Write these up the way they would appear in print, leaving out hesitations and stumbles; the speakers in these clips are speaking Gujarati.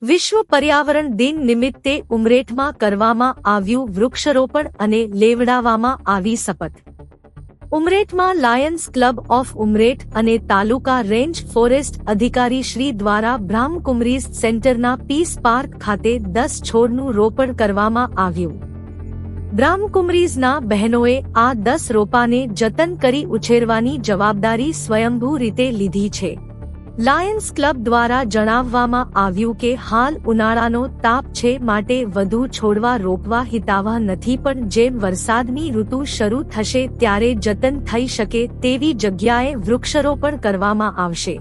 વિશ્વ પર્યાવરણ દિન નિમિત્તે ઉમરેઠમાં કરવામાં આવ્યું વૃક્ષારોપણ અને લેવડાવવામાં આવી શપથ. ઉમરેઠમાં લાયન્સ ક્લબ ઓફ ઉમરેઠ અને તાલુકા રેન્જ ફોરેસ્ટ અધિકારી શ્રી દ્વારા બ્રહ્મકુમારીઝ સેન્ટરના પીસ પાર્ક ખાતે 10 છોડનું રોપણ કરવામાં આવ્યું. બ્રહ્મકુમારીઝના બહેનોએ આ 10 રોપાને જતન કરી ઉછેરવાની જવાબદારી સ્વયંભૂ રીતે લીધી છે. લાયન્સ ક્લબ દ્વારા જણાવવામાં આવ્યું કે હાલ ઉનાળાનો તાપ છે, માટે વધુ છોડવા રોપવા હિતાવહ નથી, પણ જેમ વરસાદની ઋતુ શરૂ થશે ત્યારે જતન થઈ શકે તેવી જગ્યાએ વૃક્ષારોપણ કરવામાં આવશે.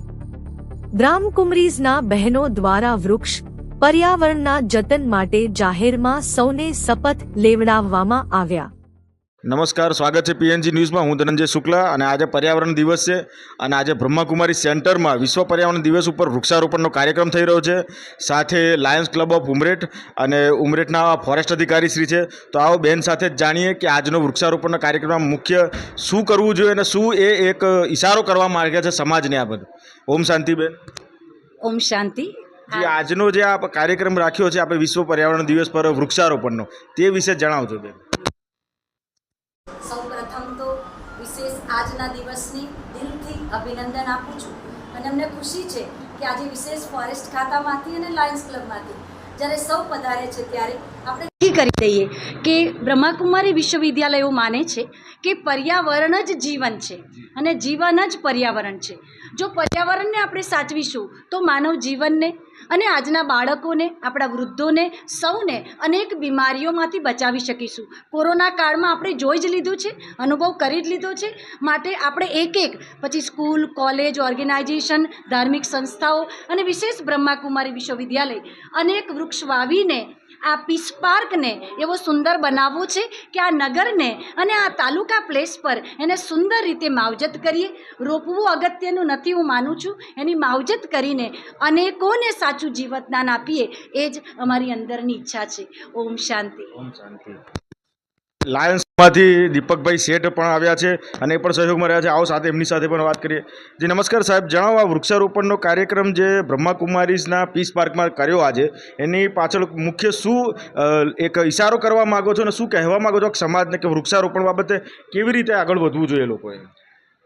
બ્રહ્મકુમારીઝના બહેનો દ્વારા વૃક્ષ પર્યાવરણના જતન માટે જાહેરમાં સૌને શપથ લેવડાવવામાં આવ્યા. નમસ્કાર, સ્વાગત છે પીએનજી ન્યૂઝમાં. હું ધનંજય શુક્લા અને આજે પર્યાવરણ દિવસ છે અને આજે બ્રહ્મકુમારી સેન્ટરમાં વિશ્વ પર્યાવરણ દિવસ ઉપર વૃક્ષારોપણનો કાર્યક્રમ થઈ રહ્યો છે. સાથે લાયન્સ ક્લબ ઓફ ઉમરેઠ અને ઉમરેઠના ફોરેસ્ટ અધિકારી શ્રી છે. તો આવો બેન સાથે જ જાણીએ કે આજનો વૃક્ષારોપણનો કાર્યક્રમમાં મુખ્ય શું કરવું જોઈએ અને શું એક ઇશારો કરવા માંગે છે સમાજને આ બધું. ઓમ શાંતિ બેન. ઓમ શાંતિ. આજનો જે આ કાર્યક્રમ રાખ્યો છે આપણે વિશ્વ પર્યાવરણ દિવસ પર વૃક્ષારોપણનો, તે વિશે જણાવજો બેન. સૌપ્રથમ તો વિશેષ આજના દિવસની દિલથી અભિનંદન આપું છું અને અમને ખુશી છે કે આજે વિશેષ ફોરેસ્ટ ખાતામાંથી અને લાયન્સ ક્લબમાંથી જ્યારે સૌ પધારે છે ત્યારે આપણે કરી દઈએ કે બ્રહ્મકુમારી વિશ્વવિદ્યાલય એવું માને છે કે પર્યાવરણ જ જીવન છે અને જીવન જ પર્યાવરણ છે. જો પર્યાવરણને આપણે સાચવીશું તો માનવ જીવનને અને આજના બાળકોને, આપણા વૃદ્ધોને, સૌને અનેક બીમારીઓમાંથી બચાવી શકીશું. કોરોના કાળમાં આપણે જોઈ જ લીધું છે, અનુભવ કરી જ લીધો છે. માટે આપણે એક પછી સ્કૂલ, કોલેજ, ઓર્ગેનાઇઝેશન, ધાર્મિક સંસ્થાઓ અને વિશેષ બ્રહ્મકુમારી વિશ્વવિદ્યાલય અનેક વૃક્ષ વાવીને આ પીસ પાર્કને એવો સુંદર બનાવવો છે કે આ નગરને અને આ તાલુકા પ્લેસ પર એને સુંદર રીતે માવજત કરીએ. રોપવું અગત્યનું નથી, હું માનું છું. એની માવજત કરીને અનેકોને સાચું જીવતદાન આપીએ એ જ અમારી અંદરની ઈચ્છા છે. ઓમ શાંતિ. ઓમ શાંતિ. લાયન્સમાંથી દીપકભાઈ શેઠ પણ આવ્યા છે અને એ પણ સહયોગમાં રહ્યા છે. આવો સાથે એમની સાથે પણ વાત કરીએ. જી નમસ્કાર સાહેબ, જણાવો આ વૃક્ષારોપણનો કાર્યક્રમ જે બ્રહ્મકુમારીઝના પીસ પાર્કમાં કર્યો આજે, એની પાછળ મુખ્ય શું એક ઇશારો કરવા માગો છો અને શું કહેવા માગો છો સમાજને કે વૃક્ષારોપણ બાબતે કેવી રીતે આગળ વધવું જોઈએ લોકોએ?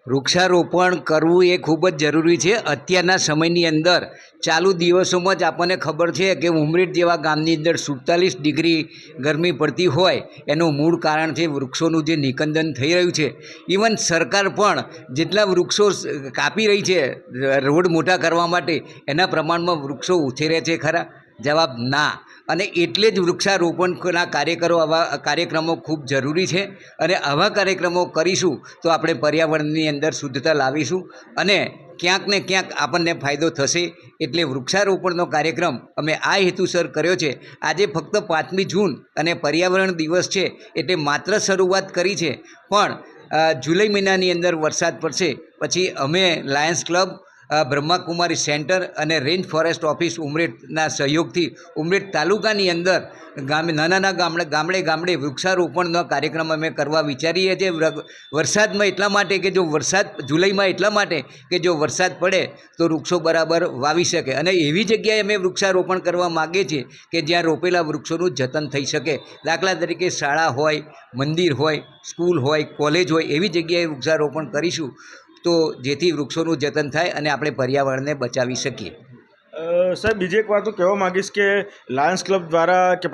વૃક્ષારોપણ કરવું એ ખૂબ જ જરૂરી છે. અત્યારના સમયની અંદર ચાલુ દિવસોમાં જ આપણને ખબર છે કે ઉમરેઠ જેવા ગામની અંદર 47 ડિગ્રી ગરમી પડતી હોય એનું મૂળ કારણ છે વૃક્ષોનું જે નિકંદન થઈ રહ્યું છે. ઇવન સરકાર પણ જેટલા વૃક્ષો કાપી રહી છે રોડ મોટા કરવા માટે, એના પ્રમાણમાં વૃક્ષો ઉછેરે છે ખરા? જવાબ ના. અને એટલે જ વૃક્ષારોપણના કાર્યક્રમો ખૂબ જરૂરી છે અને આવા કાર્યક્રમો કરીશું તો આપણે પર્યાવરણની અંદર શુદ્ધતા લાવીશું અને ક્યાંક ને ક્યાંક આપણને ફાયદો થશે. એટલે વૃક્ષારોપણનો કાર્યક્રમ અમે આ હેતુસર કર્યો છે. આજે ફક્ત 5મી જૂન અને પર્યાવરણ દિવસ છે એટલે માત્ર શરૂઆત કરી છે, પણ જુલાઈ મહિનાની અંદર વરસાદ પડશે પછી અમે લાયન્સ ક્લબ, બ્રહ્મકુમારી સેન્ટર અને રેન્જ ફોરેસ્ટ ઓફિસ ઉમરેઠના સહયોગથી ઉમરેઠ તાલુકાની અંદર નાના ગામડે વૃક્ષારોપણનો કાર્યક્રમ અમે કરવા વિચારીએ છીએ. વરસાદમાં એટલા માટે કે જો જુલાઈમાં એટલા માટે કે જો વરસાદ પડે તો વૃક્ષો બરાબર વાવી શકે અને એવી જગ્યાએ અમે વૃક્ષારોપણ કરવા માગીએ છીએ કે જ્યાં રોપેલા વૃક્ષોનું જતન થઈ શકે. દાખલા તરીકે શાળા હોય, મંદિર હોય, સ્કૂલ હોય, કોલેજ હોય, એવી જગ્યાએ વૃક્ષારોપણ કરીશું તો જેથી વૃક્ષોનું જતન થાય અને આપણે પર્યાવરણને બચાવી શકીએ. સાહેબ, બીજી એક વાત હું કહેવા માગીશ કે લાયન્સ ક્લબ દ્વારા કે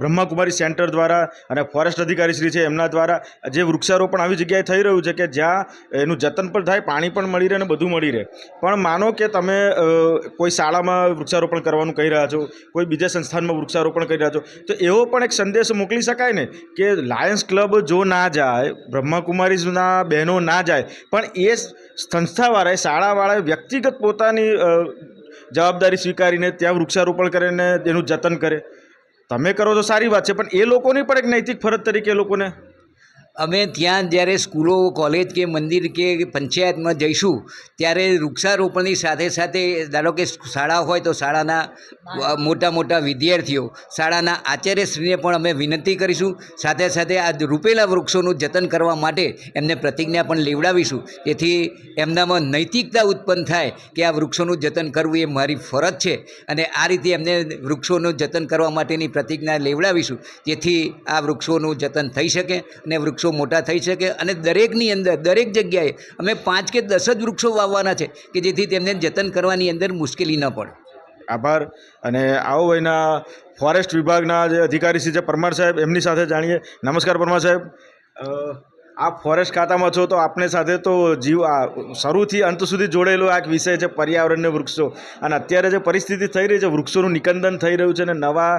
બ્રહ્મકુમારી સેન્ટર દ્વારા અને ફોરેસ્ટ અધિકારી શ્રી છે એમના દ્વારા જે વૃક્ષારોપણ આવી જગ્યાએ થઈ રહ્યું છે કે જ્યાં એનું જતન પણ થાય, પાણી પણ મળી રહે અને બધું મળી રહે. પણ માનો કે તમે કોઈ શાળામાં વૃક્ષારોપણ કરવાનું કહી રહ્યા છો, કોઈ બીજા સંસ્થાનમાં વૃક્ષારોપણ કરી રહ્યા છો, તો એવો પણ એક સંદેશ મોકલી શકાય ને કે લાયન્સ ક્લબ જો ના જાય, બ્રહ્મકુમારીઝના બહેનો ના જાય, પણ એ સંસ્થાવાળાએ, શાળાવાળાએ વ્યક્તિગત પોતાની જવાબદારી સ્વીકારીને ત્યાં વૃક્ષારોપણ કરે ને એનું જતન કરે. તમે કરો તો સારી વાત છે, પણ એ લોકોની પણ એક નૈતિક ફરજ તરીકે લોકોને અમે ત્યાં જ્યારે સ્કૂલો કોલેજ કે મંદિર કે પંચાયતમાં જઈશું ત્યારે વૃક્ષારોપણની સાથે સાથે ધારો કે શાળા હોય તો શાળાના મોટા મોટા વિદ્યાર્થીઓ શાળાના આચાર્યશ્રીને પણ અમે વિનંતી કરીશું. સાથે સાથે આ રોપેલા વૃક્ષોનું જતન કરવા માટે એમને પ્રતિજ્ઞા પણ લેવડાવીશું, જેથી એમનામાં નૈતિકતા ઉત્પન્ન થાય કે આ વૃક્ષોનું જતન કરવું એ મારી ફરજ છે. અને આ રીતે એમને વૃક્ષોનું જતન કરવા માટેની પ્રતિજ્ઞા લેવડાવીશું, જેથી આ વૃક્ષોનું જતન થઈ શકે અને વૃક્ષો મોટા થઈ શકે. અને દરેકની અંદર દરેક જગ્યાએ અમે 5 કે 10 જ વૃક્ષો વાવવાના છે કે જેથી તેમને જતન કરવાની અંદર મુશ્કેલી ન પડે. આભાર. અને આવો અહીંના ફોરેસ્ટ વિભાગના જે અધિકારી શ્રી છે પરમાર સાહેબ, એમની સાથે જાણીએ. નમસ્કાર પરમાર સાહેબ, આપ ફોરેસ્ટ ખાતામાં છો તો આપને સાથે તો શરૂથી અંત સુધી જોડેલો આ એક વિષય છે પર્યાવરણને વૃક્ષો. અને અત્યારે જે પરિસ્થિતિ થઈ રહી છે, વૃક્ષોનું નિકંદન થઈ રહ્યું છે અને નવા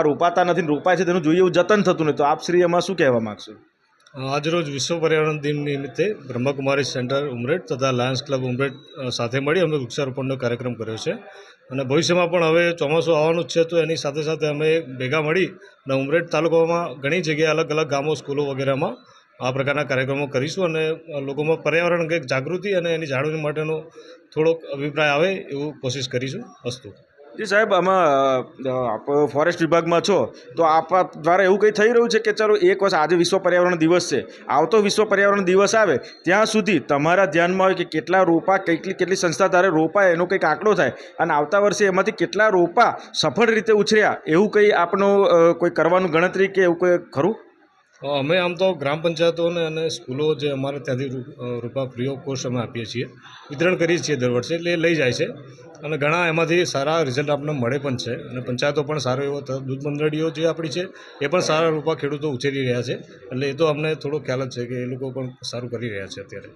રોપાતા નથી, રોપાય છે તેનું જોઈએ એવું જતન થતું નથી, તો આપ શ્રી એમાં શું કહેવા માગશો? આજરોજ વિશ્વ પર્યાવરણ દિન નિમિત્તે બ્રહ્મકુમારી સેન્ટર ઉમરેઠ તથા લાયન્સ ક્લબ ઉમરેઠ સાથે મળી અમે વૃક્ષારોપણનો કાર્યક્રમ કર્યો છે. અને ભવિષ્યમાં પણ હવે ચોમાસું આવવાનું જ છે, તો એની સાથે સાથે અમે ભેગા મળી અને ઉમરેઠ તાલુકામાં ઘણી જગ્યાએ અલગ અલગ ગામો, સ્કૂલો વગેરેમાં આ પ્રકારના કાર્યક્રમો કરીશું અને લોકોમાં પર્યાવરણ અંગે જાગૃતિ અને એની જાળવણી માટેનો થોડોક અભિપ્રાય આવે એવું કોશિશ કરીશું. અસ્તુ. જી સાહેબ, આમાં આપ ફોરેસ્ટ વિભાગમાં છો તો આપ દ્વારા એવું કંઈ થઈ રહ્યું છે કે ચાલો એક વર્ષ, આજે વિશ્વ પર્યાવરણ દિવસ છે, આવતો વિશ્વ પર્યાવરણ દિવસ આવે ત્યાં સુધી તમારા ધ્યાનમાં હોય કે કેટલા રોપા કેટલી સંસ્થા દ્વારા રોપાય એનો કંઈક આંકડો થાય અને આવતા વર્ષે એમાંથી કેટલા રોપા સફળ રીતે ઉછર્યા એવું કંઈ આપનું કોઈ કરવાનું ગણતરી કે એવું કોઈ ખરું? અમે આમ તો ગ્રામ પંચાયતોને અને સ્કૂલો જે અમારે ત્યાંથી રૂપા ફ્રી ઓફ કોસ્ટ અમે આપીએ છીએ, વિતરણ કરીએ છીએ દર વર્ષે, એટલે એ લઈ જાય છે અને ઘણા એમાંથી સારા રિઝલ્ટ આપણને મળે પણ છે. અને પંચાયતો પણ સારો એવો, દૂધ મંડળીઓ જે આપણી છે એ પણ સારા રૂપા ખેડૂતો ઉછેરી રહ્યા છે, એટલે એ તો અમને થોડો ખ્યાલ જ છે કે એ લોકો પણ સારું કરી રહ્યા છે અત્યારે.